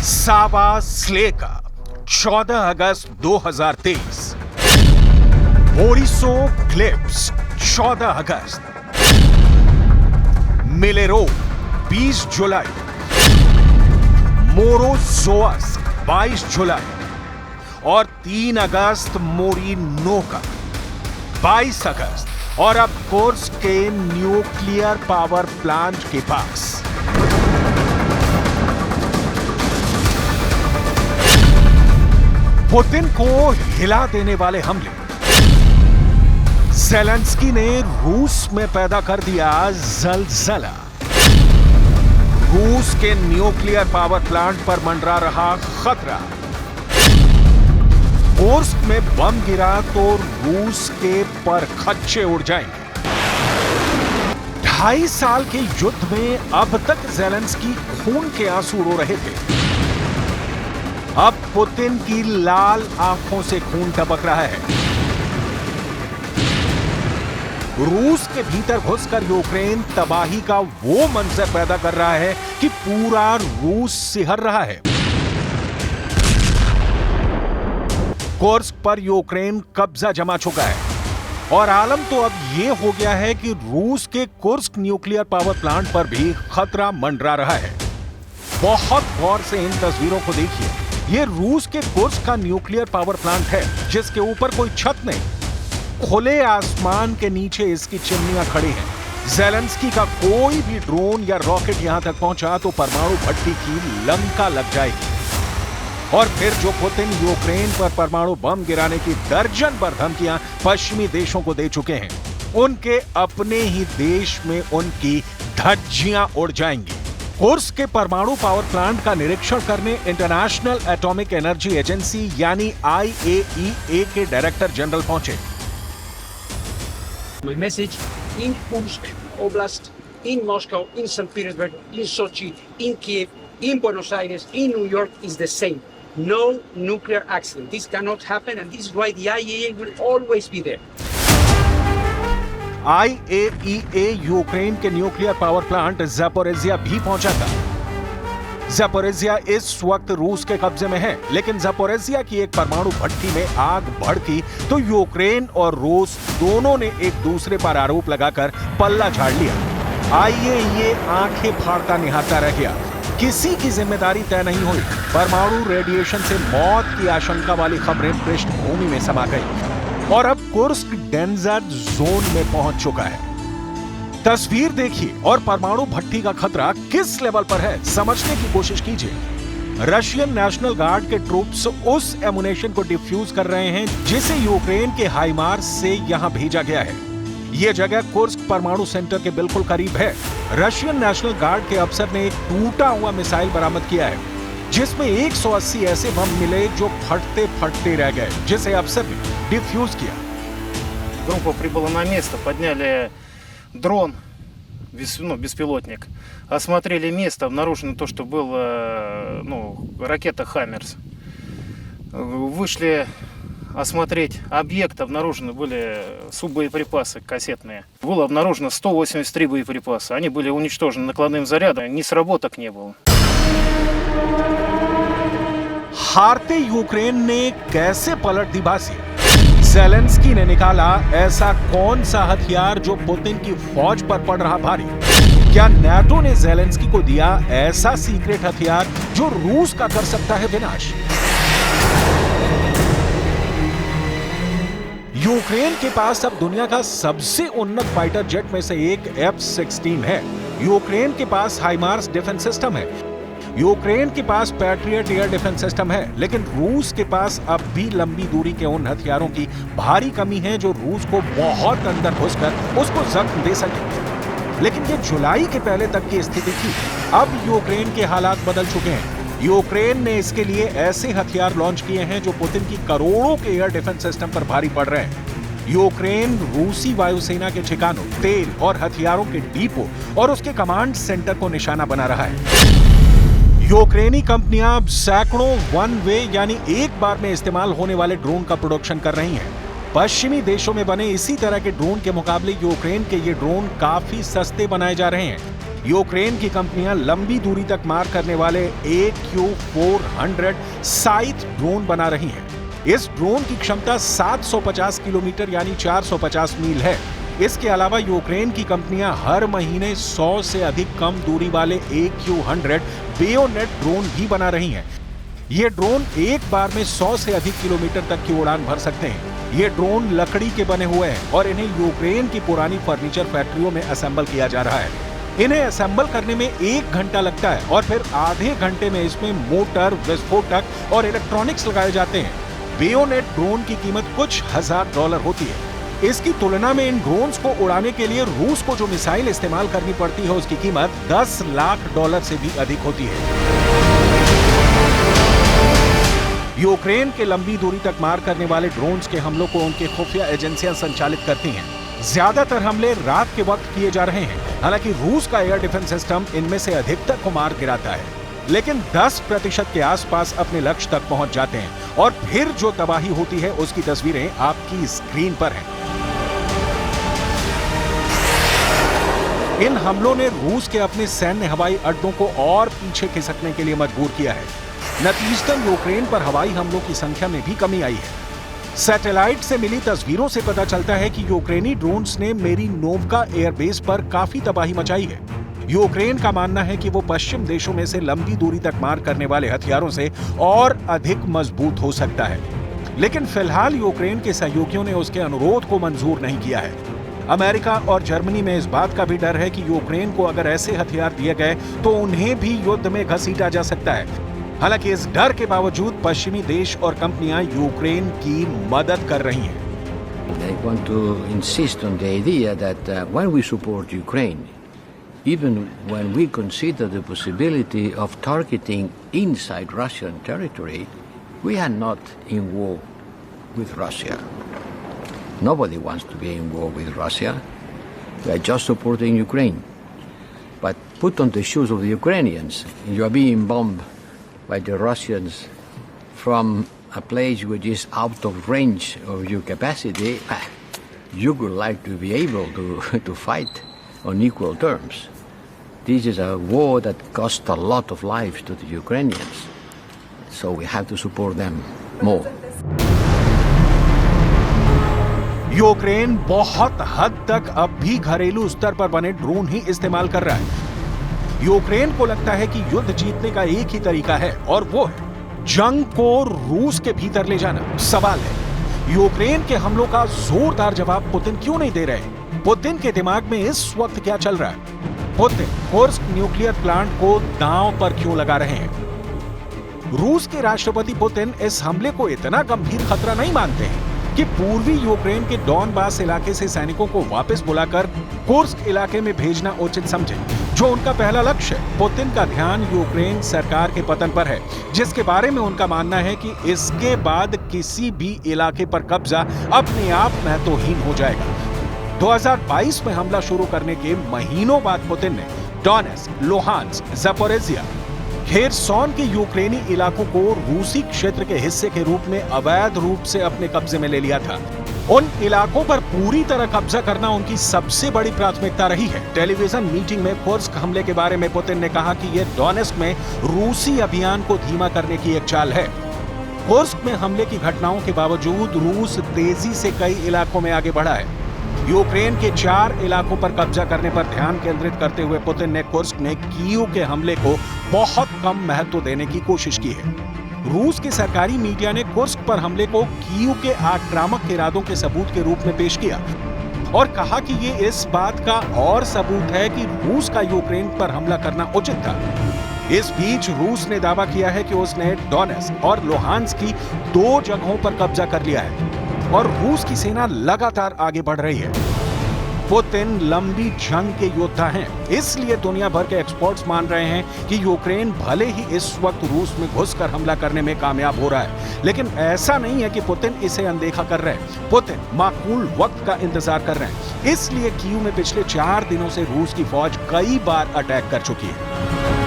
सावा स्लेका 14 अगस्त 2023। बोरिसो क्लिप्स 14 अगस्त। मिलेरो 20 जुलाई। मोरोजोअस्क 22 जुलाई और 3 अगस्त मोरिनोका 22 अगस्त। और अब कुर्स्क के न्यूक्लियर पावर प्लांट के पास पुतिन को हिला देने वाले हमले। ज़ेलेंस्की ने रूस में पैदा कर दिया जलजला। रूस के न्यूक्लियर पावर प्लांट पर मंडरा रहा खतरा। कुर्स्क में बम गिरा तो रूस के परखच्चे उड़ जाएंगे। 2.5 साल के युद्ध में अब तक ज़ेलेंस्की खून के आंसू रो रहे थे। अब पुतिन की लाल आंखों से खून टपक रहा है। रूस के भीतर घुसकर यूक्रेन तबाही का वो मंजर पैदा कर रहा है कि पूरा रूस सिहर रहा है। कुर्स्क पर यूक्रेन कब्जा जमा चुका है और आलम तो अब यह हो गया है कि रूस के कुर्स्क न्यूक्लियर पावर प्लांट पर भी खतरा मंडरा रहा है। बहुत गौर से इन तस्वीरों को देखिए। यह रूस के कुर्स्क का न्यूक्लियर पावर प्लांट है, जिसके ऊपर कोई छत नहीं। खुले आसमान के नीचे इसकी चिमनियां खड़ी हैं। ज़ेलेंस्की का कोई भी ड्रोन या रॉकेट यहां तक पहुंचा तो परमाणु भट्टी की लंका लग जाएगी। और फिर जो पुतिन यूक्रेन पर परमाणु बम गिराने की दर्जन भर धमकियां पश्चिमी देशों को दे चुके हैं, उनके अपने ही देश में उनकी धज्जियां उड़ जाएंगी। कुर्स्क के परमाणु पावर प्लांट का निरीक्षण करने इंटरनेशनल एटॉमिक एनर्जी एजेंसी यानी IAEA के डायरेक्टर जनरल पहुंचे। My message in Kursk Oblast, in Moscow, in St. Petersburg, in Sochi, in Kiev, in Buenos Aires, in New York is the same. No nuclear accident. This cannot happen, and this is why the IAEA will always be there. IAEA Ukraine के nuclear power plant Zaporizhzhia भी पहुंचा था। Zaporizhzhia इस वक्त रूस के कब्जे में है, लेकिन ज़पोरिज़िया की एक परमाणु भट्टी में आग भड़की तो यूक्रेन और रूस दोनों ने एक दूसरे पर आरोप लगाकर पल्ला झाड़ लिया। IAEA आंखें फाड़ता निहारता रह गया। किसी की जिम्मेदारी तय नहीं हुई। परमाणु रेडिएशन से मौत की आशंका वाली खबरें पृष्ठभूमि में समा गई और अब कुर्स्क डेंजर जोन में पहुंच चुका है। तस्वीर देखिए और परमाणु भट्टी का खतरा किस लेवल पर है समझने की कोशिश कीजिए। रशियन नेशनल गार्ड के ट्रूप्स उस एमुनेशन को डिफ्यूज कर रहे हैं जिसे यूक्रेन के हाइमार्स से यहां भेजा गया है। यह जगह कुर्स्क परमाणु सेंटर के बिल्कुल करीब है। रशियन नेशनल गार्ड के अफसर ने एक टूटा हुआ मिसाइल बरामद किया है, जिसमें 180 ऐसे बम मिले जो फटते फटते रह गए, जिसे अफसर ने डिफ्यूज किया। Группа прибыла на место, подняли дрон, беспилотник, осмотрели место, обнаружено то, что была ракета «Хаммерс». Вышли осмотреть объект, обнаружены были суббоеприпасы кассетные. Было обнаружено 183 боеприпаса. Они были уничтожены накладным зарядом, ни сработок не было. हारते यूक्रेन ने कैसे पलट दी बाजी? ज़ेलेंस्की ने निकाला ऐसा कौन सा हथियार जो पुतिन की फौज पर पड़ रहा भारी? क्या नाटो ने ज़ेलेंस्की को दिया ऐसा सीक्रेट हथियार जो रूस का कर सकता है विनाश? यूक्रेन के पास अब दुनिया का सबसे उन्नत फाइटर जेट में से एक F-16 है। यूक्रेन के पास हाइमार्स डिफेंस सिस्टम है। यूक्रेन के पास पैट्रियट एयर डिफेंस सिस्टम है, लेकिन रूस के पास अब भी लंबी दूरी के उन हथियारों की भारी कमी है जो रूस को बहुत अंदर घुसकर उसको जख्म दे सके। लेकिन ये जुलाई के पहले तक की स्थिति थी। अब यूक्रेन के हालात बदल चुके हैं। यूक्रेन ने इसके लिए ऐसे हथियार लॉन्च किए हैं जो पुतिन की करोड़ों के एयर डिफेंस सिस्टम पर भारी पड़ रहे हैं। यूक्रेन रूसी वायुसेना के ठिकानों, तेल और हथियारों के डिपो और उसके कमांड सेंटर को निशाना बना रहा है। यूक्रेनी कंपनियां अब सैकड़ों वन वे यानी एक बार में इस्तेमाल होने वाले ड्रोन का प्रोडक्शन कर रही हैं। पश्चिमी देशों में बने इसी तरह के ड्रोन के मुकाबले यूक्रेन के ये ड्रोन काफी सस्ते बनाए जा रहे हैं। यूक्रेन की कंपनियां लंबी दूरी तक मार करने वाले AQ-400 साइथ ड्रोन बना रही हैं। इस ड्रोन की क्षमता 750 किलोमीटर यानी 450 मील है। इसके अलावा यूक्रेन की कंपनियां हर महीने 100 से अधिक कम दूरी वाले AQ-100 बेयोनेट ड्रोन भी बना रही हैं। ये ड्रोन एक बार में 100 से अधिक किलोमीटर तक की उड़ान भर सकते हैं। ये ड्रोन लकड़ी के बने हुए हैं और इन्हें यूक्रेन की पुरानी फर्नीचर फैक्ट्रियों में असेंबल किया जा रहा है। इन्हें असेंबल करने में 1 घंटा लगता है और फिर आधे घंटे में इसमें मोटर, विस्फोटक और इलेक्ट्रॉनिक्स लगाए जाते हैं। बेयोनेट ड्रोन की कीमत कुछ $1000 होती है। इसकी तुलना में इन ड्रोन्स को उड़ाने के लिए रूस को जो मिसाइल इस्तेमाल करनी पड़ती है उसकी कीमत $10 लाख से भी अधिक होती है। यूक्रेन के लंबी दूरी तक मार करने वाले ड्रोन्स के हमलों को उनकी खुफिया एजेंसियां संचालित करती हैं। ज्यादातर हमले रात के वक्त किए जा रहे हैं। हालांकि रूस का एयर डिफेंस सिस्टम इनमें से अधिकतर को मार गिराता है, लेकिन 10% के आसपास अपने लक्ष्य तक पहुंच जाते हैं और फिर जो तबाही होती है उसकी तस्वीरें आपकी स्क्रीन पर हैं। इन हमलों ने रूस के अपने सैन्य हवाई अड्डों को और पीछे खिसकने के लिए मजबूर किया है। नतीजतन यूक्रेन पर हवाई हमलों की संख्या में भी कमी आई है। सैटेलाइट से मिली तस्वीरों से पता चलता है कि यूक्रेनी ड्रोन्स ने मेरिनोवका एयरबेस पर काफी तबाही मचाई है। यूक्रेन का मानना है कि वो पश्चिम देशों में से लंबी दूरी तक मार करने वाले हथियारों से और अधिक मजबूत हो सकता है, लेकिन फिलहाल यूक्रेन के सहयोगियों ने उसके अनुरोध को मंजूर नहीं किया है। अमेरिका और जर्मनी में इस बात का भी डर है कि यूक्रेन को अगर ऐसे हथियार दिए गए तो उन्हें भी युद्ध में घसीटा जा सकता है। हालांकि इस डर के बावजूद पश्चिमी देश और कंपनियां यूक्रेन की मदद कर रही हैं। They want to insist on the idea that when we support Ukraine, even when we consider the possibility of targeting inside Russian territory, we are not in war with Russia. Nobody wants to be in war with Russia. We are just supporting Ukraine. But put on the shoes of the Ukrainians. You are being bombed by the Russians from a place which is out of range of your capacity. You would like to be able to fight on equal terms. This is a war that cost a lot of lives to the Ukrainians. So we have to support them more. Ukraine बहुत हद तक अब भी घरेलू स्तर पर बने drone ही इस्तेमाल कर रहा है। यूक्रेन को लगता है कि युद्ध जीतने का एक ही तरीका है और वो है जंग को रूस के भीतर ले जाना। सवाल है, यूक्रेन के हमलों का जोरदार जवाब पुतिन क्यों नहीं दे रहे? पुतिन के दिमाग में इस वक्त क्या चल रहा है? पुतिन कुर्स्क न्यूक्लियर प्लांट को दांव पर क्यों लगा रहे हैं? रूस के राष्ट्रपति पुतिन इस हमले को इतना गंभीर खतरा नहीं मानते हैं कि पूर्वी यूक्रेन के डॉनबास इलाके से सैनिकों को वापस बुलाकर कुर्स्क इलाके में भेजना उचित समझे, जो उनका पहला लक्ष्य है। पुतिन का ध्यान यूक्रेन सरकार के पतन पर है, जिसके बारे में उनका मानना है कि इसके बाद किसी भी इलाके पर कब्जा अपने आप महत्वहीन हो जाएगा। 2022 में हमला शुरू करने के महीनों बाद पुतिन ने डोनेट्स्क, लुहांस्क, ज़ापोरिज़िया, खेरसॉन के यूक्रेनी इलाकों को रूसी क्षेत्र के हिस्से के रूप में अवैध रूप से अपने कब्जे में ले लिया था। उन इलाकों पर पूरी तरह कब्जा करना उनकी सबसे बड़ी प्राथमिकता रही है। टेलीविजन मीटिंग में कुर्स्क हमले के बारे में पुतिन ने कहा कि यह डोनेट्स्क में रूसी अभियान को धीमा करने की एक चाल है। कुर्स्क में हमले की घटनाओं के बावजूद रूस तेजी से कई इलाकों में आगे बढ़ा है। यूक्रेन के 4 इलाकों पर कब्जा करने पर ध्यान केंद्रित करते हुए पुतिन ने कुर्स्क में कीव के हमले को बहुत कम महत्व देने की कोशिश की है। रूस के सरकारी मीडिया ने कुर्स्क पर हमले को कीव के आक्रामक इरादों के सबूत के रूप में पेश किया और कहा कि ये इस बात का और सबूत है कि रूस का यूक्रेन पर हमला करना उचित था। इस बीच रूस ने दावा किया है कि उसने डोनेट्स्क और लुहांस्क की 2 जगहों पर कब्जा कर लिया है और रूस की सेना लगातार आगे बढ़ रही है। पुतिन लंबी जंग के योद्धा हैं, इसलिए दुनिया भर के एक्सपर्ट्स मान रहे हैं कि यूक्रेन भले ही इस वक्त रूस में घुसकर हमला करने में कामयाब हो रहा है, लेकिन ऐसा नहीं है कि पुतिन इसे अनदेखा कर रहे हैं। पुतिन माकूल वक्त का इंतजार कर रहे हैं। इसलिए कीव में पिछले 4 दिनों से रूस की फौज कई बार अटैक कर चुकी है।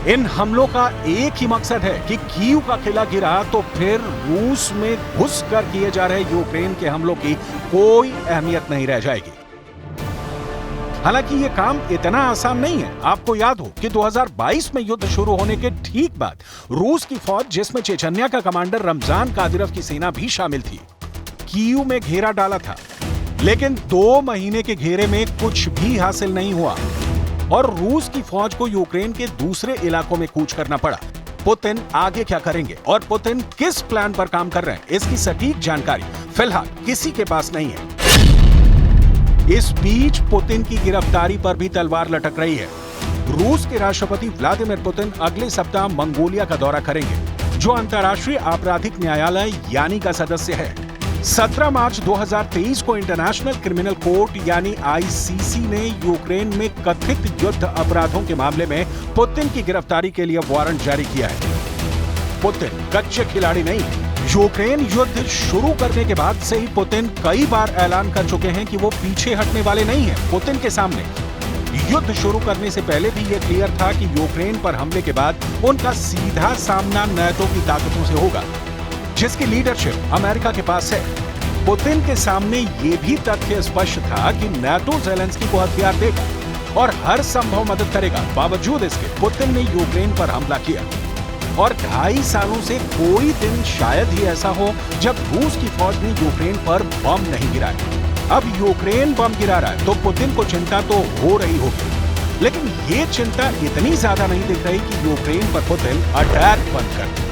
इन हमलों का एक ही मकसद है कि कीव का किला गिरा तो फिर रूस में घुसकर किए जा रहे यूक्रेन के हमलों की कोई अहमियत नहीं रह जाएगी। हालांकि ये काम इतना आसान नहीं है। आपको याद हो कि 2022 में युद्ध शुरू होने के ठीक बाद रूस की फौज, जिसमें चेचन्या का कमांडर रमजान कादिरोव की सेना भी शामिल थी, कीव में घेरा डाला था। लेकिन 2 महीने के घेरे में कुछ भी हासिल नहीं हुआ और रूस की फौज को यूक्रेन के दूसरे इलाकों में कूच करना पड़ा। पुतिन आगे क्या करेंगे और पुतिन किस प्लान पर काम कर रहे हैं, इसकी सटीक जानकारी फिलहाल किसी के पास नहीं है। इस बीच पुतिन की गिरफ्तारी पर भी तलवार लटक रही है। रूस के राष्ट्रपति व्लादिमीर पुतिन अगले सप्ताह मंगोलिया का दौरा करेंगे, जो अंतर्राष्ट्रीय आपराधिक न्यायालय यानी का सदस्य है। 17 मार्च 2023 को इंटरनेशनल क्रिमिनल कोर्ट यानी आईसीसी ने यूक्रेन में कथित युद्ध अपराधों के मामले में पुतिन की गिरफ्तारी के लिए वारंट जारी किया है। पुतिन कच्चे खिलाड़ी नहीं। यूक्रेन युद्ध शुरू करने के बाद से ही पुतिन कई बार ऐलान कर चुके हैं कि वो पीछे हटने वाले नहीं हैं। पुतिन के सामने युद्ध शुरू करने से पहले भी ये क्लियर था कि यूक्रेन पर हमले के बाद उनका सीधा सामना नाटो की ताकतों से होगा, जिसकी लीडरशिप अमेरिका के पास है। पुतिन के सामने ये भी तथ्य स्पष्ट था कि नाटो ज़ेलेंस्की को हथियार देगा और हर संभव मदद करेगा। बावजूद इसके पुतिन ने यूक्रेन पर हमला किया और 2.5 सालों से कोई दिन शायद ही ऐसा हो जब रूस की फौज ने यूक्रेन पर बम नहीं गिराए। अब यूक्रेन बम गिरा रहा है तो पुतिन को चिंता तो हो रही होगी, लेकिन ये चिंता इतनी ज्यादा नहीं दिख रही कि यूक्रेन पर पुतिन अटैक बंद कर दे।